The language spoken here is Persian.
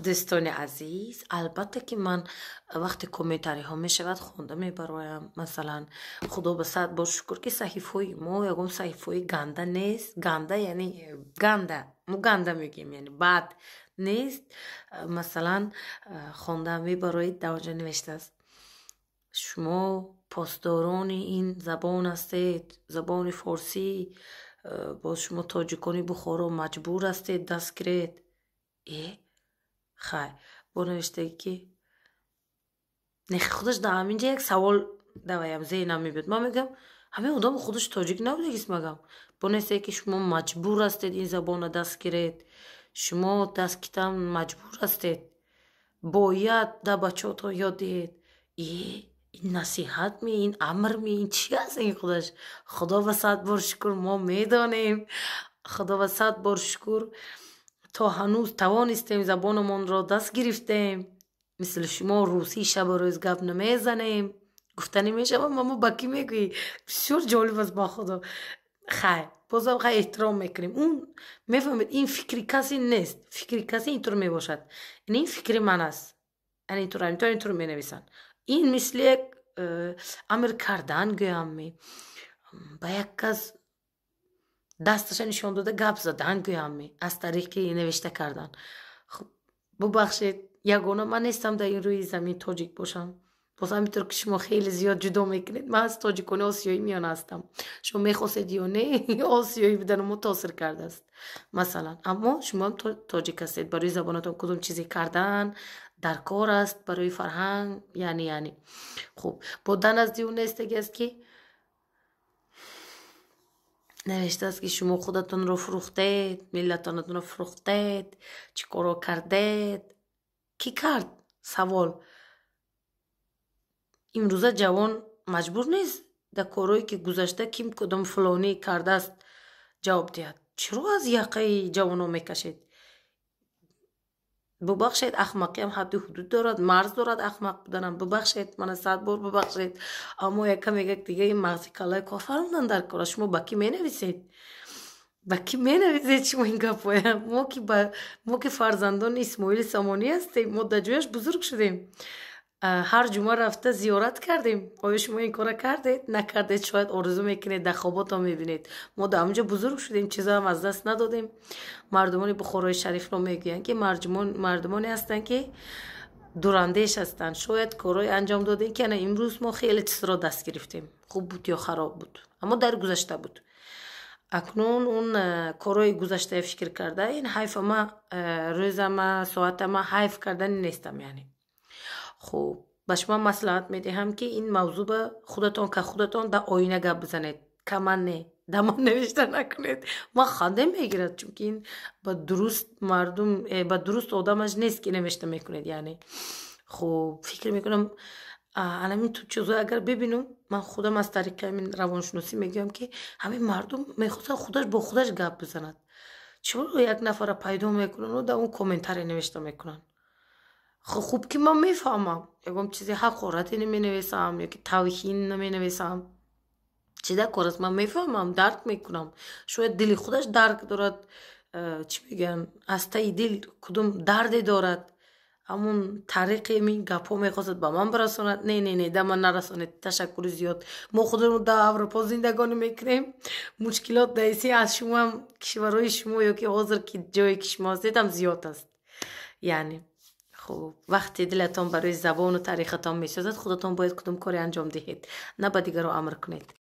دوستان عزیز، البته که من وقتی کامنتاری ها می شود خونده می برایم، مثلا خدا به صد بار شکر که صحیفه های ما یکم صحیفه های گنده نیست. گنده یعنی گنده، مو گنده میگیم یعنی بد نیست. مثلا خونده می براید در آنجا نوشته است شما پاسداران این زبان هستید، زبان فارسی، با شما تاجیکانی بخارا مجبور هستید دست گیرید. خیر با نوشته که نخ خودش در همینجا یک سوال دویم ذهنم میبید. من میگم همه آدم خودش تاجیک نبوده که مگم با نوشته که شما مجبور هستید این زبان دست گیرید، شما دست گیرید مجبور هستید، باید در بچه‌تان یاد دهید. این نصیحت می، این امر می، این چی هست این خودش؟ خدا و صد بار شکر ما میدانیم، خدا و صد بار شکر تا هنوز توانستیم زبانمان را دست گرفتیم. مثل شما روسی شب و روز گپ نمیزنیم. گفتنی میشه ما بکی میگویی بسیار جالب است با خدا. خیر بازم خیلی احترام میکنیم. اون میفهمید این فکری کسی نیست، فکری کسی اینطور میباشد، این فکری من است، اینطور می نویسن. این مثل یک امر کردن گویم می با یک کس دستش نشان داده گپ زدن گویم می از طریقی نوشته کردن. خب ببخشید یگانه من نیستم در این روی زمین تاجیک باشم. باز همینطور که شما خیلی زیاد جدا میکنید من از تاجیکان آسیایی میان هستم. شما میخواستید یا نه آسیایی بدن متاثر کرده است مثلا، اما شما هم تاجیک هستید. برای زبانتان کدوم چیزی کردن در کار است برای فرهنگ یعنی خب بودن از دیون نیستگی است که نوشته است که شما خودتون رو فروختید، ملتانتون رو فروختید، چی کارو کردید. کی کرد؟ سوال. امروزه جوان مجبور نیست در کارهایی که گذشته کیم کدام فلانی کرده است جواب دهد. چرا از یقه جوانو میکشید؟ ببخشید احمقی هم حد و حدود دارد، مرز دارد احمق بودنم. ببخشید من 100 بار ببخشید، اما یکم یک دیگه این مغزی کلای کافرموندن در کار. شما بکی می نویسید، بکی می نویسید شما این گپایم. ما که فرزندان اسماعیل سامانی هستیم، ما در جویش بزرگ شدیم، هر جمعه رفته زیارت کردیم. آیا شما این کار کردید؟ نکردید. شاید آرزو میکنید در خوابات هم میبینید. ما در همونجا بزرگ شدیم، چیزا هم از دست ندادیم. مردمان بخارای شریف رو میگویند که مردمانی هستند که دوراندیش هستند. شاید کارهای انجام دادین که امروز ما خیلی چیز را دست گرفتیم، خوب بود یا خراب بود، اما در گذشته بود. اکنون اون کارهای گذشته فکر کرده این حیف ما، روز ما، ساعت ما حیف کردن نیستم. یعنی خب به شما مصلحت میدهم که این موضوع به خودتان که خودتان در آینه گپ بزنید، که من نه در من نوشته نکنید. ما خنده میگیرد چون که این با درست مردم با درست آدمش نیست که نوشته میکنید. یعنی خب فکر میکنم الان این تو چیزا اگر ببینم، من خودم از طریق این روانشناسی میگم که همه مردم میخواستن خودش با خودش گپ بزند. چرا یک نفر پیدا میکنن و در اون کامنتاری نوشته میکنن؟ خوب که من میفهمم یکم چیزی حقارتی نمی نویسم یا که توهین نمی نویسم، چی در کار است من میفهمم، درک میکنم. شاید دلی خودش درک دارد، چی میگن از تای دل کدوم دردی دارد، همون طریق این گپا میخواست با من برساند. نه در من نرساند. تشکر زیاد. ما خودمون در اروپا زندگانی میکنیم، مشکلات دایسی از شما هم کشورهای شما یا که حاضر که جایی که شما هستید هم زیاد است. یعنی خب وقتی دلتان برای زبان و تاریختان میسوزد، خودتان باید کدام کاری انجام دهید، نه به دیگران امر کنید.